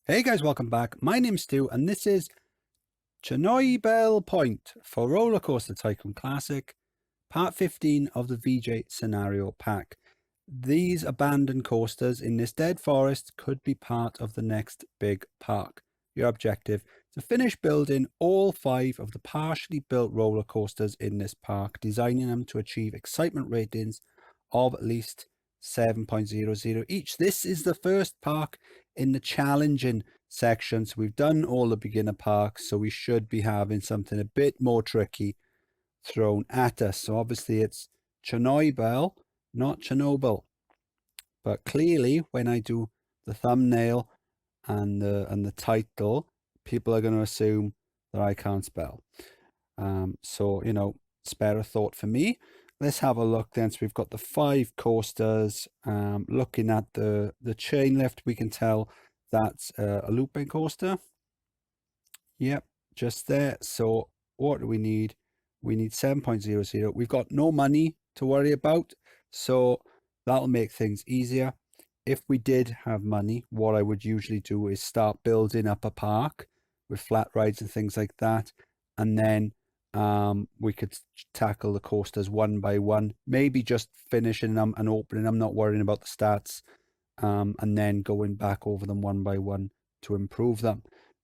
Hey guys, welcome back. My name's Stu and this is Chernoybel Point for Rollercoaster Tycoon Classic, part 15 of the VJ scenario pack. These abandoned coasters in this dead forest could be part of the next big park. Your objective: to finish building all 5 of the partially built roller coasters in this park, designing them to achieve excitement ratings of at least 7.00 each. This is the first park in the challenging section, so we've done all the beginner parks, so we should be having something a bit more tricky thrown at us. So obviously it's Chernobyl, not Chernobyl, but clearly when I do the thumbnail and the title, people are going to assume that I can't spell. So you know, spare a thought for me. Let's have a look then. So we've got the 5 coasters. Looking at the chain lift, we can tell that's a looping coaster. Yep, just there. So what do we need? We need 7.00. We've got no money to worry about, so that'll make things easier. If we did have money, what I would usually do is start building up a park with flat rides and things like that, and then we could tackle the coasters one by one, maybe just finishing them and opening them, not worrying about the stats, and then going back over them one by one to improve them.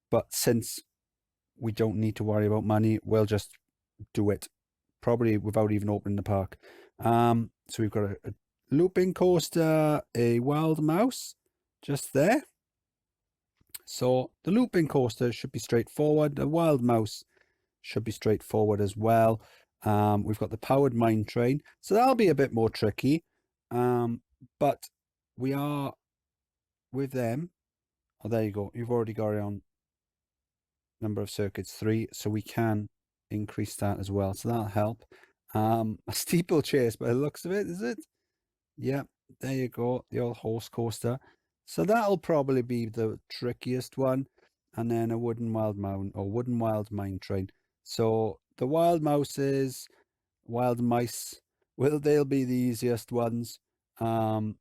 But since we don't need to worry about money, we'll just do it, probably without even opening the park. So we've got a looping coaster, a wild mouse just there. So the looping coaster should be straightforward. The wild mouse should be straightforward as well. We've got the powered mine train, so that'll be a bit more tricky. But we are with them. Oh, there you go. You've already got it on number of circuits 3, so we can increase that as well. So that'll help. A steeplechase by the looks of it, is it? Yeah, there you go. The old horse coaster. So that'll probably be the trickiest one. And then a wooden wild mine or wooden wild mine train. So the wild mice, well, they'll be the easiest ones. The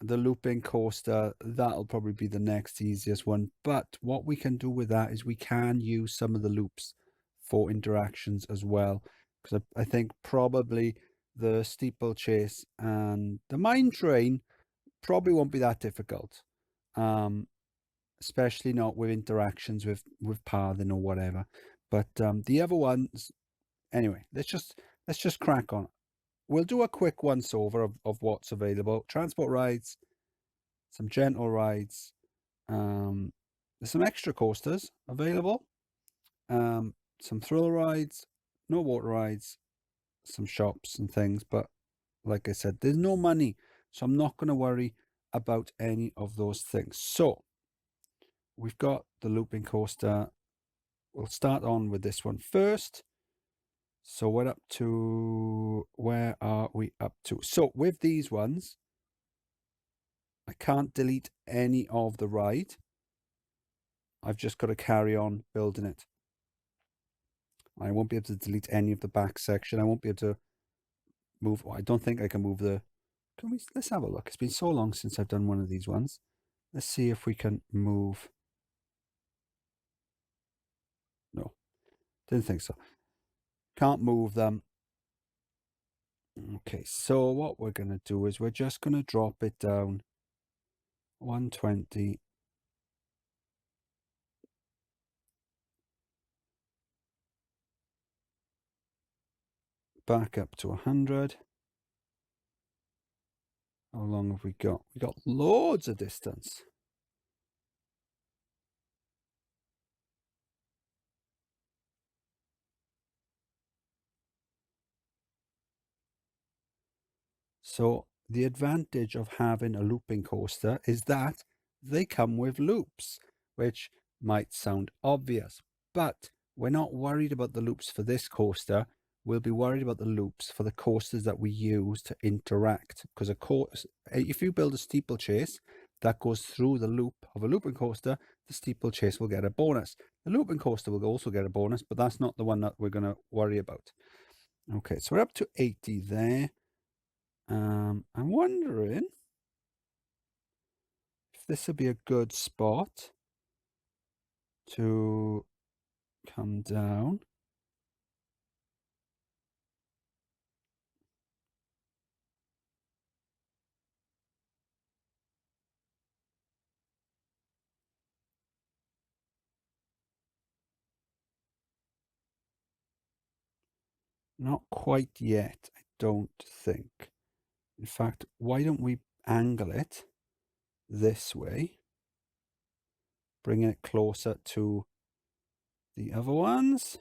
looping coaster, that'll probably be the next easiest one. But what we can do with that is we can use some of the loops for interactions as well. Because I think probably the steeplechase and the mine train probably won't be that difficult. Especially not with interactions with pathing or whatever. But the other ones, anyway, let's just crack on. We'll do a quick once over of what's available. Transport rides, some gentle rides, there's some extra coasters available, some thrill rides, no water rides, some shops and things. But like I said, there's no money, so I'm not going to worry about any of those things. So we've got the looping coaster. We'll start on with this one first. So we're up to, where are we up to? So with these ones, I can't delete any of the ride. I've just got to carry on building it. I won't be able to delete any of the back section. I won't be able to move. I don't think I can move the, let's have a look. It's been so long since I've done one of these ones. Let's see if we can move. No, didn't think so. Can't move them. Okay, so what we're going to do is we're just going to drop it down 120. Back up to 100. How long have we got? We got loads of distance. So the advantage of having a looping coaster is that they come with loops, which might sound obvious, but we're not worried about the loops for this coaster. We'll be worried about the loops for the coasters that we use to interact. Because of course, if you build a steeplechase that goes through the loop of a looping coaster, the steeplechase will get a bonus. The looping coaster will also get a bonus, but that's not the one that we're going to worry about. Okay, so we're up to 80 there. I'm wondering if this would be a good spot to come down. Not quite yet, I don't think. In fact, why don't we angle it this way, bringing it closer to the other ones.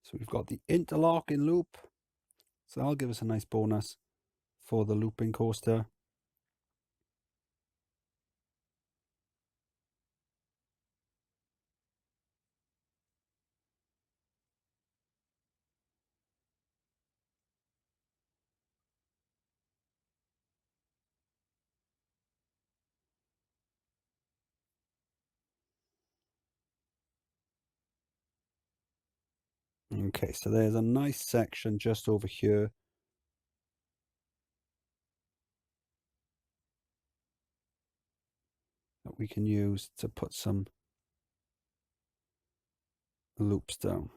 So we've got the interlocking loop. So that'll give us a nice bonus for the looping coaster. Okay, so there's a nice section just over here. That we can use to put some loops down.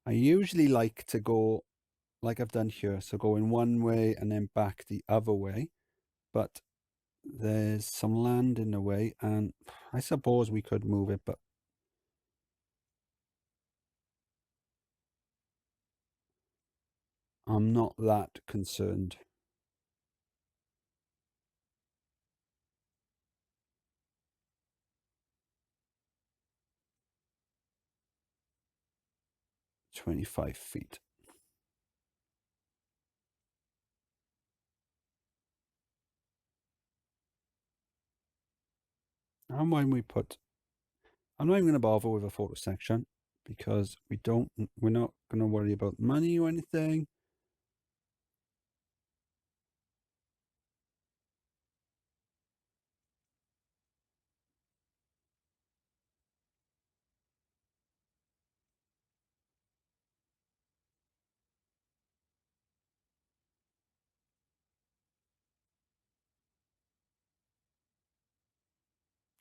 I usually like to go like I've done here, so go in one way and then back the other way, but there's some land in the way, and I suppose we could move it, but I'm not that concerned. $25 feet. And when we put, I'm not even going to bother with a photo section because we're not going to worry about money or anything.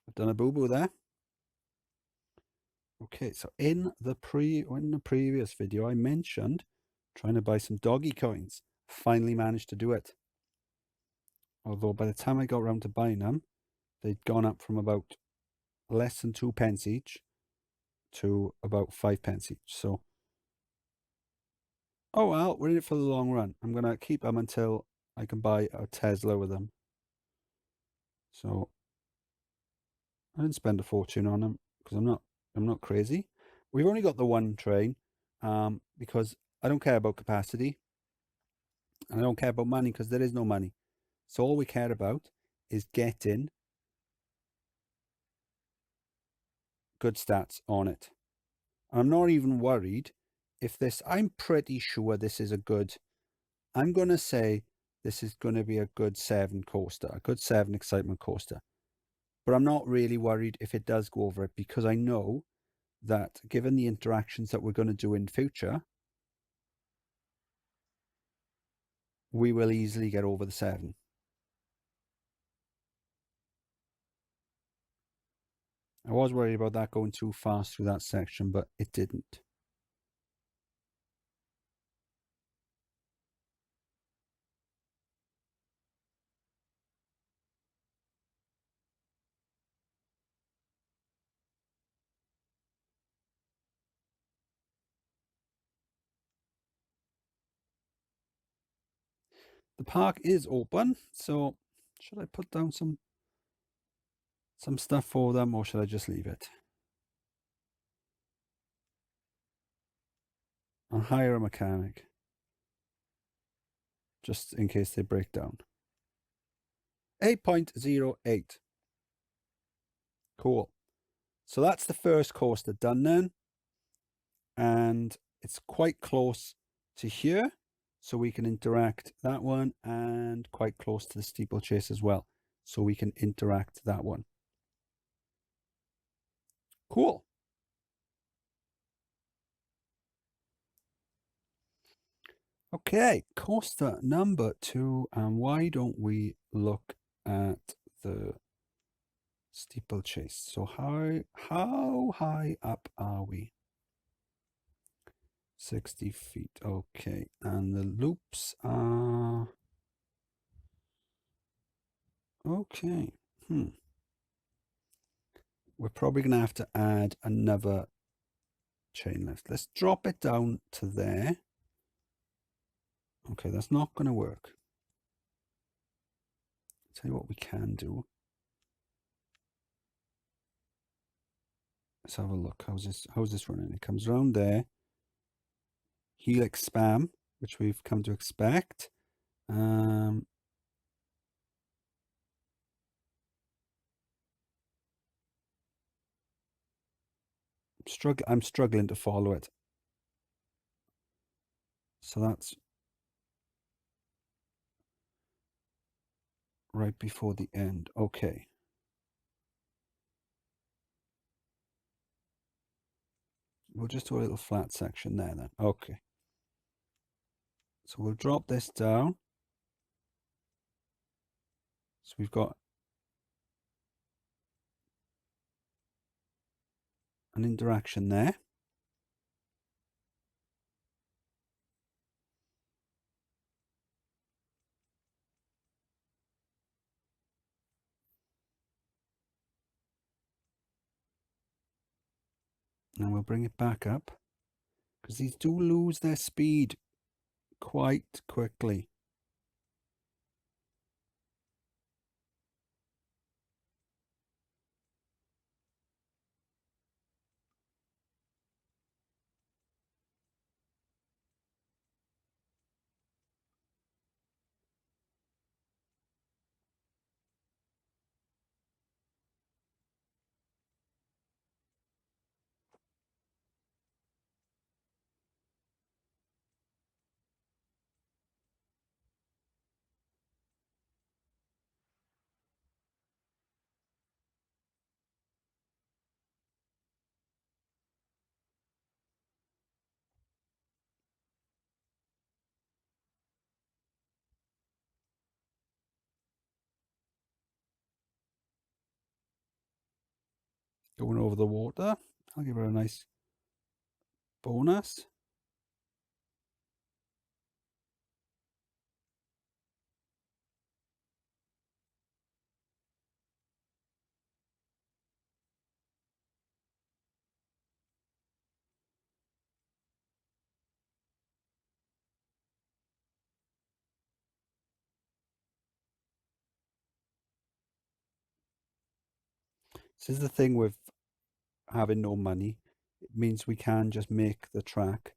I've done a boo-boo there. Okay, so in the previous video, I mentioned trying to buy some doggy coins. Finally managed to do it. Although by the time I got around to buying them, they'd gone up from about less than 2p each to about 5p each. So, oh well, we're in it for the long run. I'm going to keep them until I can buy a Tesla with them. So, I didn't spend a fortune on them because I'm not crazy. We've only got the one train because I don't care about capacity. And I don't care about money because there is no money. So all we care about is getting good stats on it. And I'm not even worried if this, I'm pretty sure this is a good, I'm going to say this is going to be a good 7 coaster, a good 7 excitement coaster. But I'm not really worried if it does go over it because I know that given the interactions that we're going to do in future, we will easily get over the 7. I was worried about that going too fast through that section, but it didn't. The park is open, so should I put down some stuff for them, or should I just leave it? I'll hire a mechanic just in case they break down. 8.08. Cool. So that's the first coaster done then. And it's quite close to here. So we can interact that one, and quite close to the steeplechase as well. So we can interact that one. Cool. Okay, coaster number 2. And why don't we look at the steeplechase? So how high up are we? 60 feet. Okay, and the loops are okay. We're probably gonna have to add another chain lift. Let's drop it down to there. Okay, that's not gonna work. Tell you what we can do. Let's have a look. How's this running? It comes around there. Helix spam, which we've come to expect. I'm struggling to follow it. So that's right before the end. Okay. We'll just do a little flat section there then. Okay. So we'll drop this down. So we've got an interaction there. And we'll bring it back up, because these do lose their speed quite quickly. Going over the water. I'll give her a nice bonus. This is the thing with having no money. It means we can just make the track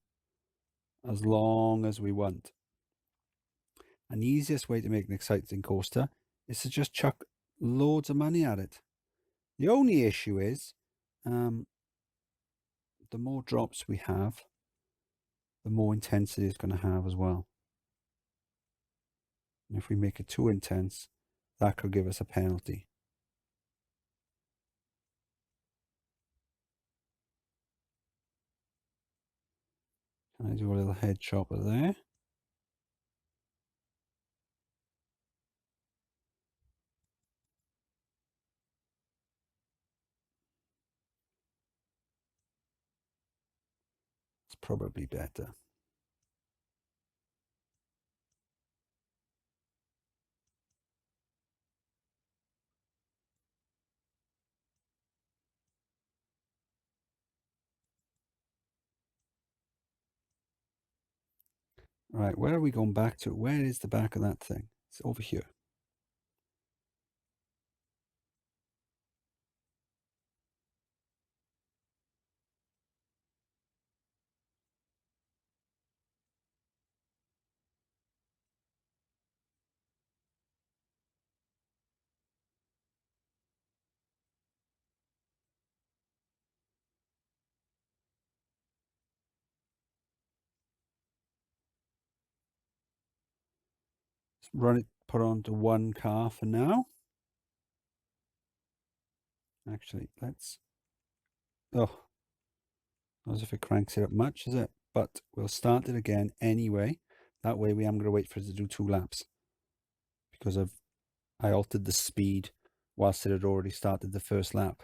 as long as we want. And the easiest way to make an exciting coaster is to just chuck loads of money at it. The only issue is, the more drops we have, the more intensity it's going to have as well. And if we make it too intense, that could give us a penalty. Can I do a little head chopper there? It's probably better. Right, where are we going back to? Where is the back of that thing? It's over here. Let's run it, put onto one car for now. Actually, let's... Oh, not as if it cranks it up much, is it? But we'll start it again anyway. That way we am going to wait for it to do 2 laps. Because I altered the speed whilst it had already started the first lap.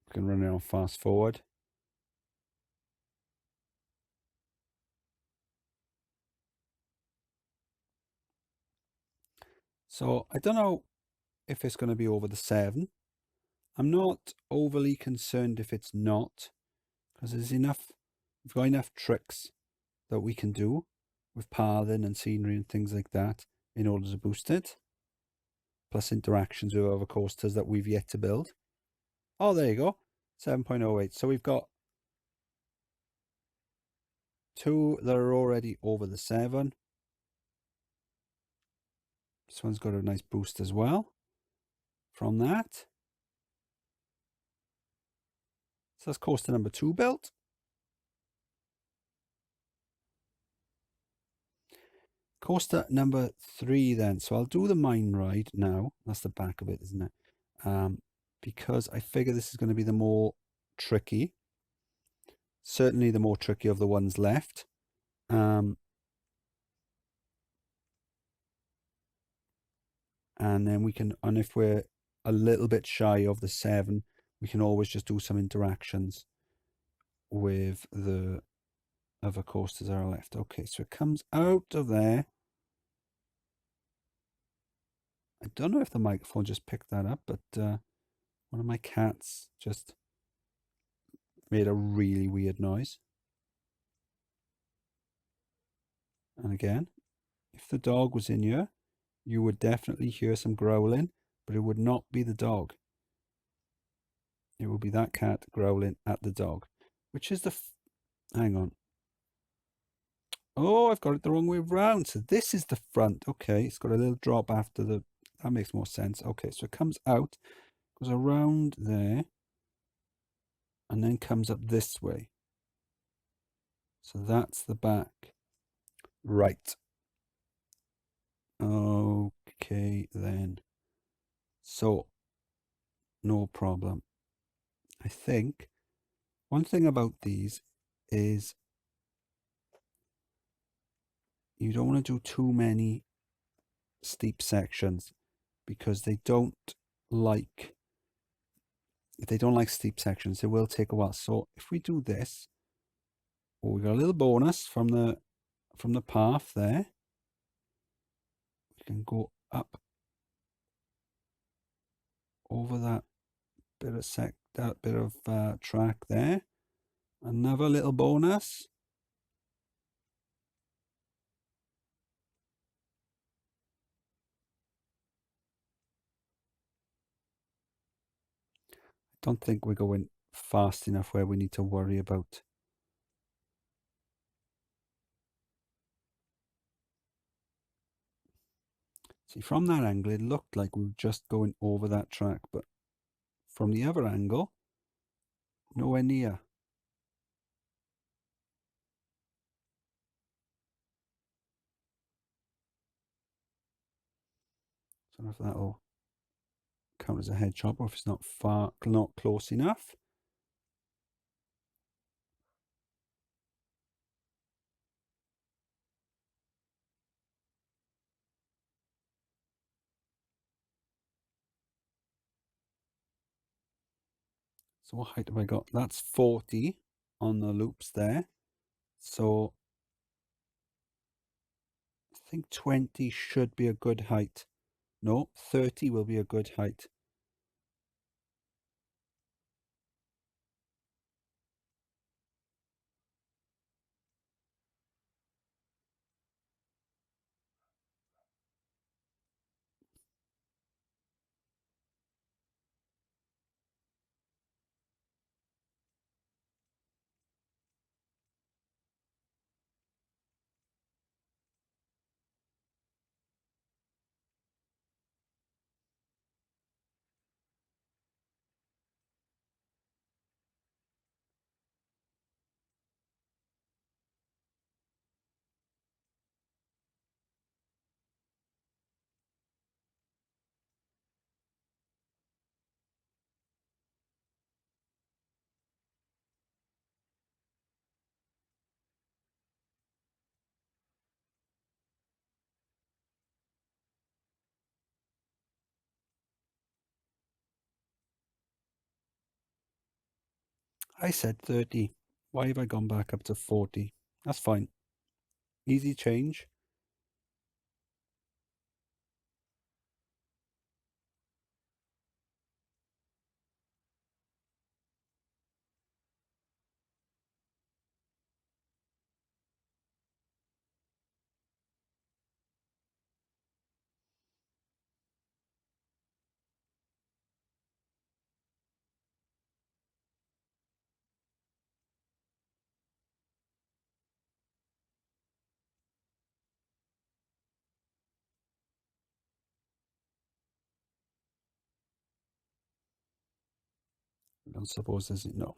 We can run it on fast forward. So I don't know if it's going to be over the 7. I'm not overly concerned if it's not, because there's enough, we've got enough tricks that we can do with pathing and scenery and things like that in order to boost it. Plus interactions with other coasters that we've yet to build. Oh, there you go. 7.08. So we've got 2 that are already over the 7. This one's got a nice boost as well from that. So that's coaster number 2 built. Coaster number 3 then. So I'll do the mine ride now. That's the back of it, isn't it? Because I figure this is going to be the more tricky. Certainly the more tricky of the ones left. And then we can, and if we're a little bit shy of the 7, we can always just do some interactions with the other coasters that are left. Okay, so it comes out of there. I don't know if the microphone just picked that up, but one of my cats just made a really weird noise. And again, if the dog was in here, you would definitely hear some growling, but it would not be the dog. It would be that cat growling at the dog, which is the... Hang on. Oh, I've got it the wrong way around. So this is the front. Okay, it's got a little drop after the... That makes more sense. Okay, so it comes out, goes around there, and then comes up this way. So that's the back. Right. Okay, then. So, no problem. I think one thing about these is you don't want to do too many steep sections because they don't like, if they don't like steep sections, it will take a while. So if we do this, oh, we got a little bonus from the path there. We can go up over that bit of track there. Another little bonus. Don't think we're going fast enough where we need to worry about. See, from that angle, it looked like we were just going over that track, but from the other angle, nowhere near. So I don't know if that'll count as a head chop or if it's not close enough. So what height have I got? That's 40 on the loops there. So I think 20 should be a good height. No, 30 will be a good height. I said 30. Why have I gone back up to 40? That's fine. Easy change. I don't suppose there's no.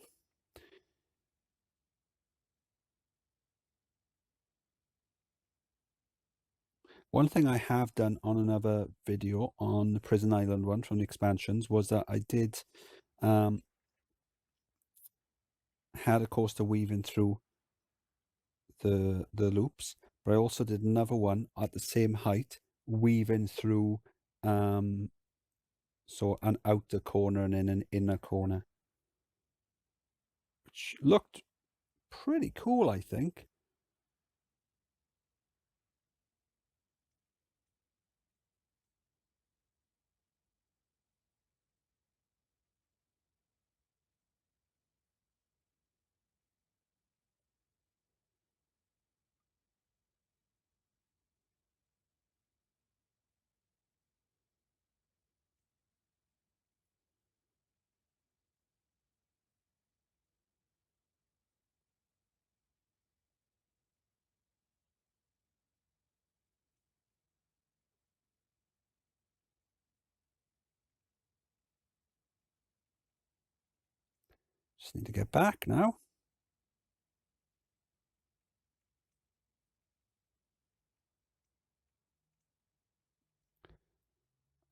One thing I have done on another video on the Prison Island one from the expansions was that I did had a coaster weaving through the loops, but I also did another one at the same height weaving through so an outer corner and then an inner corner, which looked pretty cool, I think. Just need to get back now.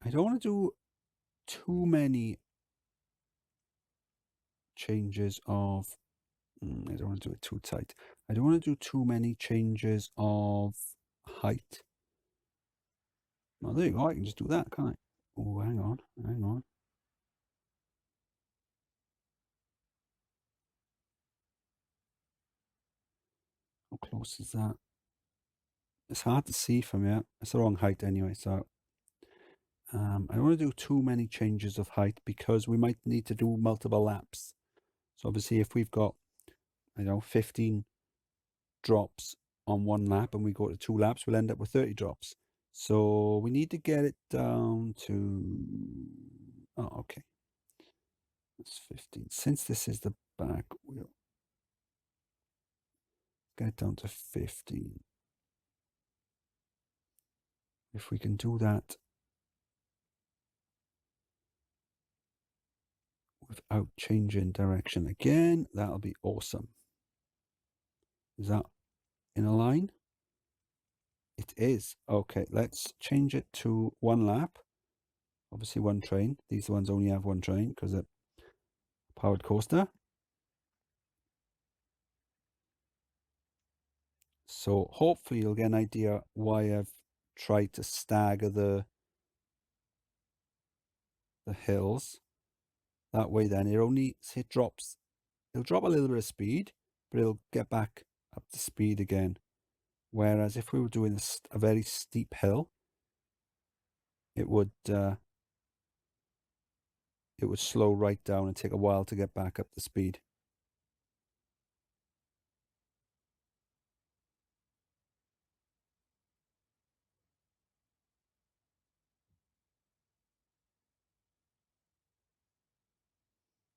I don't want to do too many changes of I don't want to do it too tight. I don't want to do too many changes of height. Oh, there you go. I can just do that, can't I? Oh, hang on. Hang on. How close is that? It's hard to see from here. It's the wrong height anyway, so I don't want to do too many changes of height because we might need to do multiple laps. So obviously if we've got, I don't know, 15 drops on one lap and we go to 2 laps, we'll end up with 30 drops. So we need to get it down to, oh, okay. That's 15. Since this is the back, we'll get it down to 15. If we can do that without changing direction again, that'll be awesome. Is that in a line? It is. Okay, let's change it to 1 lap. Obviously 1 train. These ones only have 1 train because they're powered coaster. So hopefully you'll get an idea why I've tried to stagger the hills. That way then it drops. It'll drop a little bit of speed, but it'll get back up to speed again. Whereas if we were doing a very steep hill, it would slow right down and take a while to get back up to speed.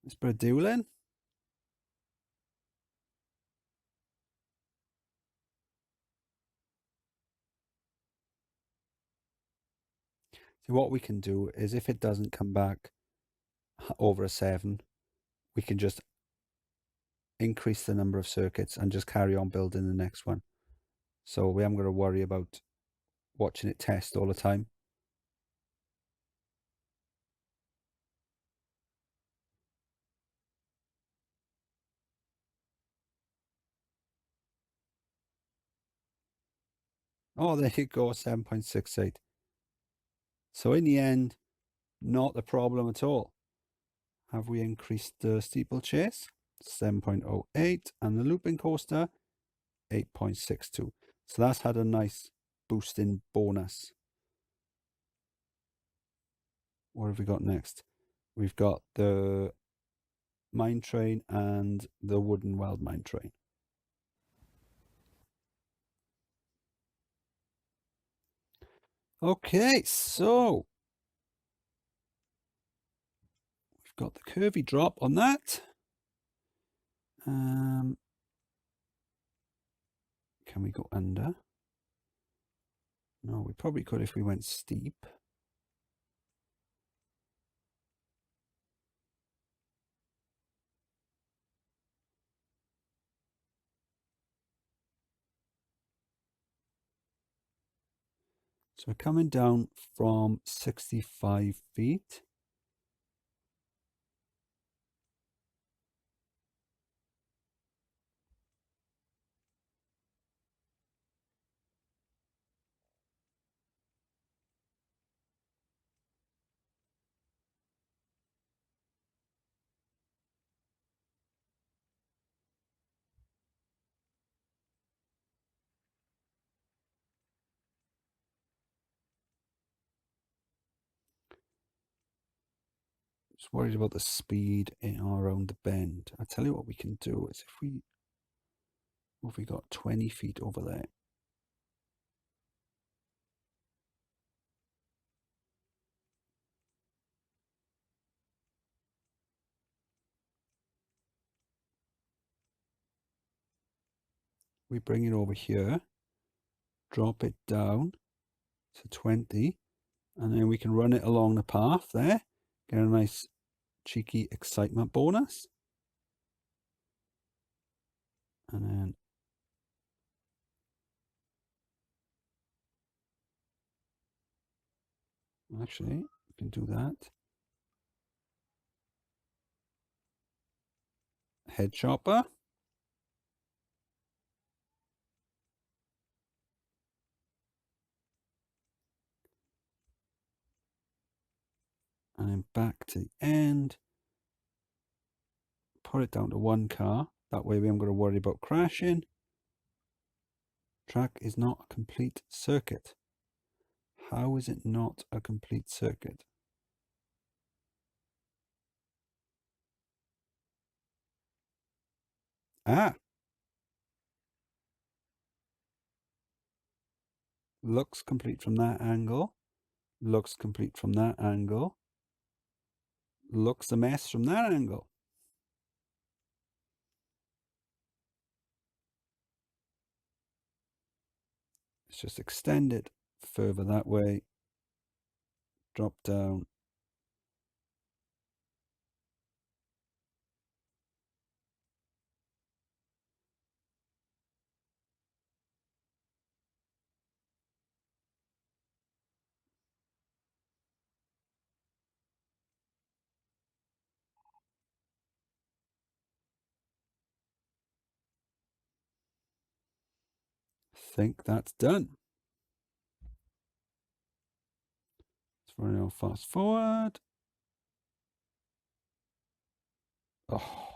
Let's put a duel in. So what we can do is if it doesn't come back over a 7, we can just increase the number of circuits and just carry on building the next one. So we haven't got to worry about watching it test all the time. Oh, there you go, 7.68. So in the end, not a problem at all. Have we increased the steeplechase? 7.08, and the looping coaster 8.62. So that's had a nice boost in bonus. What have we got next? We've got the mine train and the wooden weld mine train. Okay, so we've got the curvy drop on that. Can we go under? No, we probably could if we went steep. So we're coming down from 65 feet. Just worried about the speed around the bend. I tell you what we can do is if we got 20 feet over there. We bring it over here, drop it down to 20, and then we can run it along the path there, get a nice cheeky excitement bonus. And then actually, we can do that. Head chopper. And then back to the end. Put it down to one car. That way we haven't got to worry about crashing. Track is not a complete circuit. How is it not a complete circuit? Ah. Looks complete from that angle. Looks complete from that angle. Looks a mess from that angle. Let's just extend it further that way. Drop down. Think that's done. So now fast forward. Oh.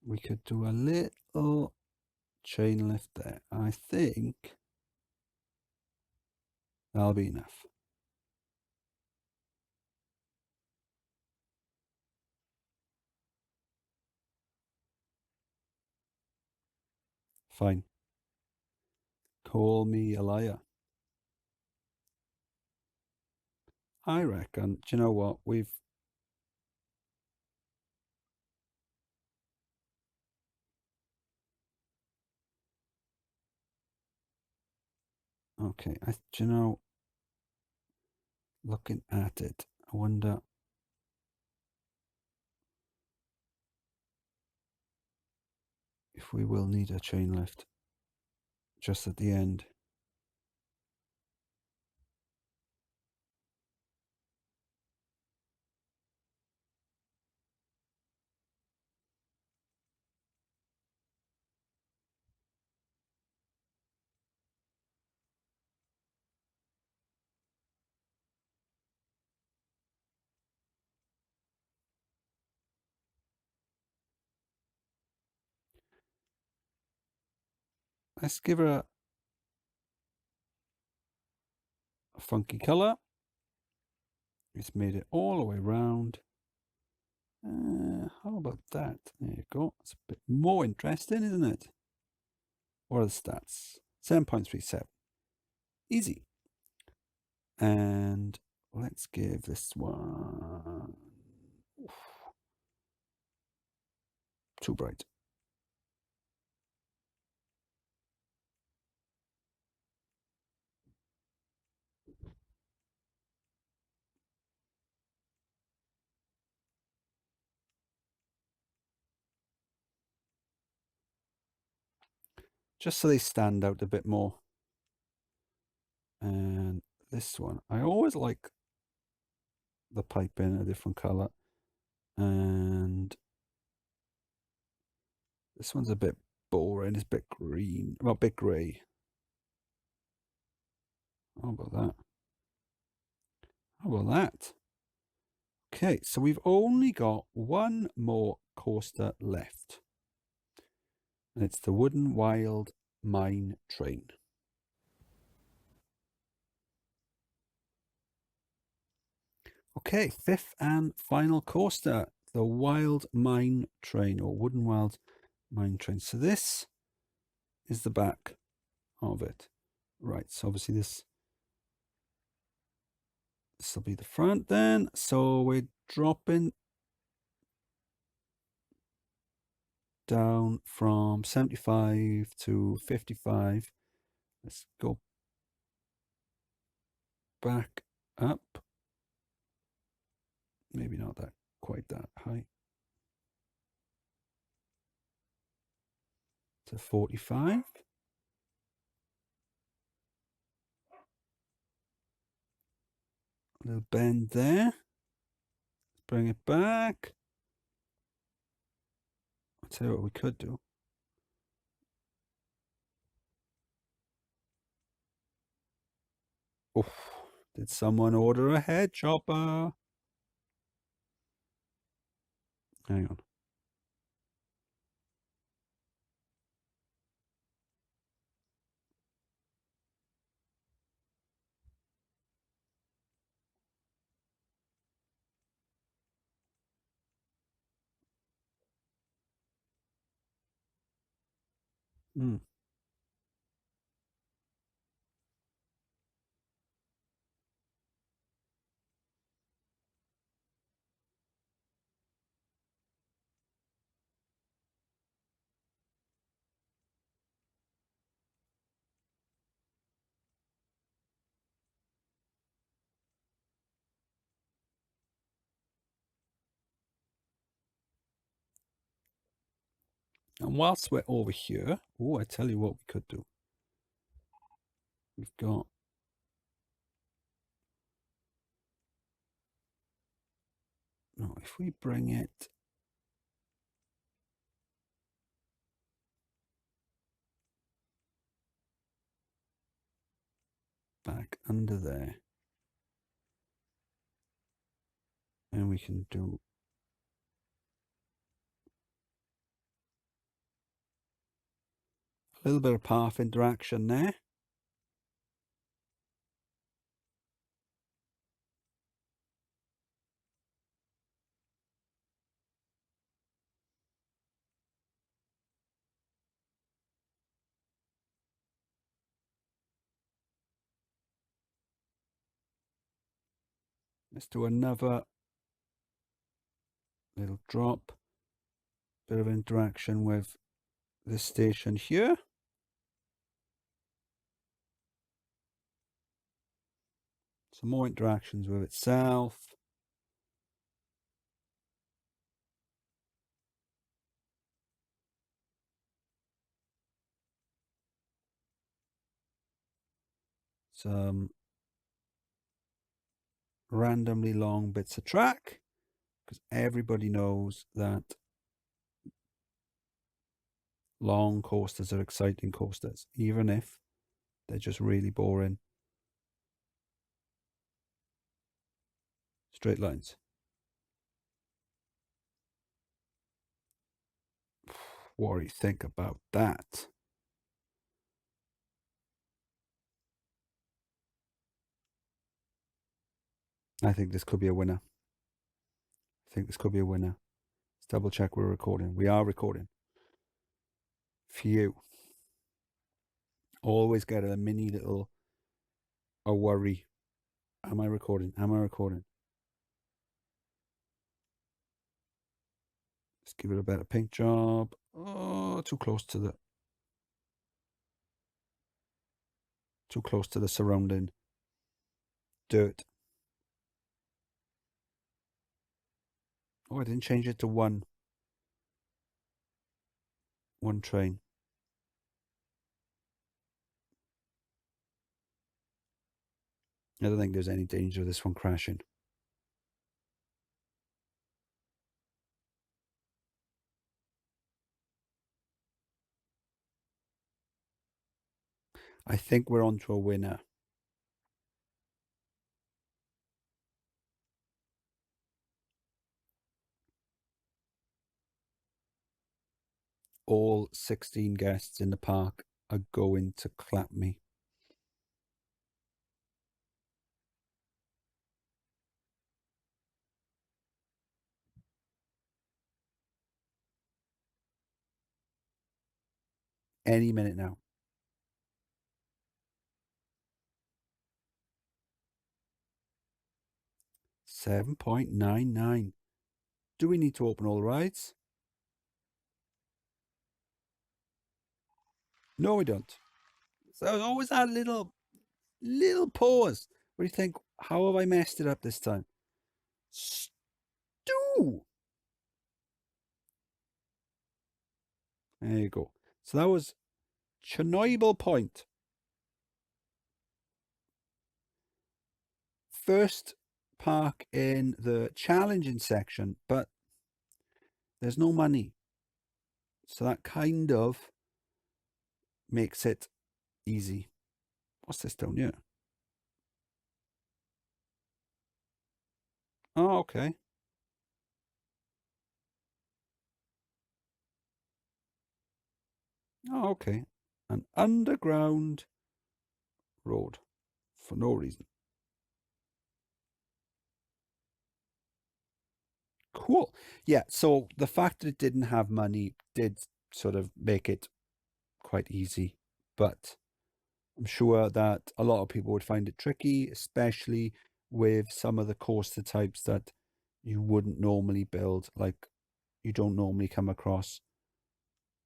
We could do a little chain lift there. I think that'll be enough. Fine. Call me a liar. I reckon, do you know what? Okay, do you know, looking at it, I wonder if we will need a chain lift. just at the end. Let's give her a funky color. It's made it all the way around. How about that? There you go. It's a bit more interesting, isn't it? What are the stats? 7.37. Easy. And let's give this one too bright. Just so they stand out a bit more. And this one, I always like the pipe in a different color. And this one's a bit boring. It's a bit green, well, a bit gray. How about that? How about that? Okay, so we've only got one more coaster left. And it's the Wooden Wild Mine Train. Okay, fifth and final coaster, the Wild Mine Train, or Wooden Wild Mine Train. So this is the back of it. Right, so obviously this will be the front then. So we're dropping down from 75 to 55. Let's go back up. Maybe not that quite that high. To 45. A little bend there. Bring it back. I'll tell you what we could do. Oh, did someone order a head chopper? Hang on. And whilst we're over here, oh, I tell you what we could do. We've got if we bring it back under there, and we can do a little bit of path interaction there. Let's do another little drop. Bit of interaction with this station here. Some more interactions with itself. some randomly long bits of track, because everybody knows that long coasters are exciting coasters, even if they're just really boring straight lines. What do you think about that? I think this could be a winner. Let's double check we're recording. We are recording. Phew. Always get a mini little worry. Am I recording? Let's give it a better paint job. Oh, too close to the surrounding dirt. Oh, I didn't change it to one train. I don't think there's any danger of this one crashing. I think we're on to a winner. All 16 guests in the park are going to clap me. Any minute now. $7.99. Do we need to open all the rides? No, we don't. So there's always that little pause where you think, how have I messed it up this time? Stu! There you go. So that was Chernoybel Point. First park in the challenging section, but there's no money. So that kind of makes it easy. What's this down here? Oh, okay. Oh, okay. An underground road for no reason. Cool. Yeah, so the fact that it didn't have money did sort of make it quite easy, but I'm sure that a lot of people would find it tricky, especially with some of the coaster types that you wouldn't normally build. Like, you don't normally come across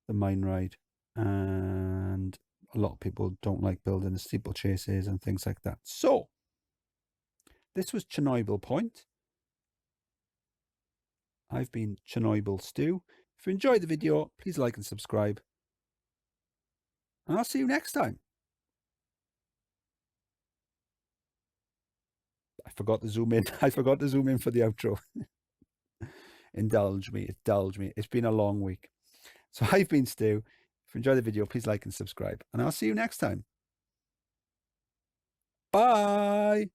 the mine ride, and a lot of people don't like building the steeplechases and things like that. So this was Chernobyl Point. I've been Chernobyl Stu. If you enjoyed the video, please like and subscribe, and I'll see you next time. I forgot to zoom in. I forgot to zoom in for the outro. Indulge me. It's been a long week. So I've been Stu. If you enjoyed the video, please like and subscribe, and I'll see you next time. Bye.